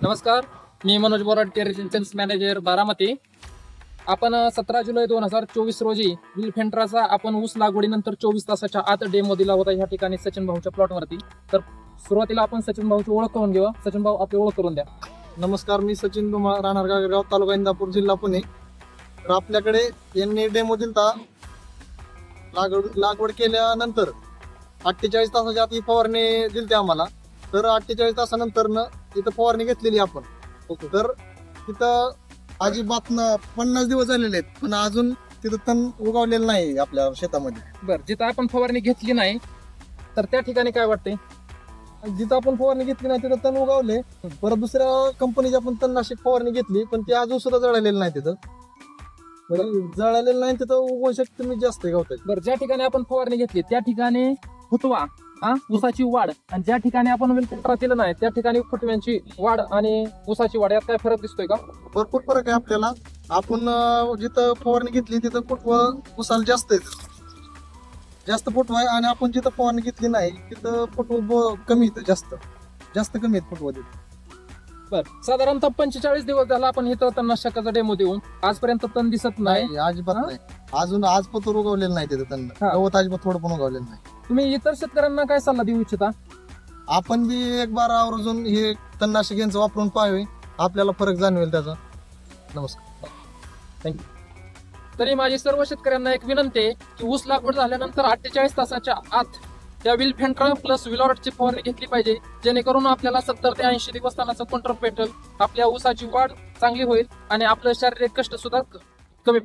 नमस्कार, मी Manoj Borade, cells manager Baramati. आपण 17 जुलै 2024 रोजी विलफेंट्राचा आपण ऊस लागवडीनंतर 24 तासाच्या आत डेमो दिला होता ह्या ठिकाणी सचिन भाऊच्या प्लॉटवरती. तर सुरुवातीला आपण सचिन भाऊची ओळख करून घेऊ. सचिन भाऊ, आपली ओळख करून द्या. नमस्कार, मी सचिन धुमाळ, राहणार गाळगाव, तालुका इंदापूर, जिल्हा पुणे. तर आपल्याकडे यांनी डेमो दिलता. लागवड केल्यानंतर 48 तासाच्या आत ही फवारणी दिलते आम्हाला. तर 48 तासानंतर तिथं फवारणी घेतलेली आपण. तर तिथं अजिबात 50 दिवस झालेले आहेत, पण अजून तिथं तण उगवलेलं नाही आपल्या शेतामध्ये. बरं, जिथं आपण फवारणी घेतली नाही तर त्या ठिकाणी काय वाटतंय? जिथं आपण फवारणी घेतली नाही तिथं तण उगवले. परत दुसऱ्या कंपनीची आपण तणनाशक फवारणी घेतली, पण ते अजून सुद्धा जळालेलं नाही. तिथं जळालेलं नाही, तिथं उगवू शकते मी जास्त गावतात. बरं, ज्या ठिकाणी आपण फवारणी घेतली त्या ठिकाणी फुटवा, ऊसाची वाढ, आणि ज्या ठिकाणी आपण विलफेंट्रा केलं नाही त्या ठिकाणी फुटव्यांची वाढ आणि ऊसाची वाढ यात काय फरक दिसतोय का? भरपूर फरक आहे आपल्याला. आपण जिथं फवारणी घेतली तिथं फुटवा उसाला जास्त फुटवा आहे, आणि आपण जिथं फवारणी घेतली नाही तिथं फुटवा कमी येतं, जास्त कमी आहेत फुटवा तिथं. बरं, साधारणतः 45 दिवस झाला आपण इथं तणनाशकाचा डेमो देऊन. आजपर्यंत तण दिसत नाही, अजिबात नाही. अजून आज पत्र उगवलेलं नाही तिथं तण. गवत अजिबात थोडं पण उगवलेलं नाही. तुम्ही इतर शेतकऱ्यांना काय सल्ला देऊ इच्छिता? आपण बी एक बार आवर्जून हे तणनाशक यांचं वापरून पाहावे, आपल्याला फरक जाणवेल त्याचा. नमस्कार, थँक्यू. तरी माझी सर्व शेतकऱ्यांना एक विनंती आहे की ऊस लागवड झाल्यानंतर 48 तासाच्या आत त्या विलफेंट्रा प्लस विलॉरटची फवारणी घेतली पाहिजे, जेणेकरून आपल्याला 70 ते 80 दिवस तणाचं कंट्रोल भेटेल, आपल्या ऊसाची वाढ चांगली होईल आणि आपलं शारीरिक कष्ट सुद्धा कमी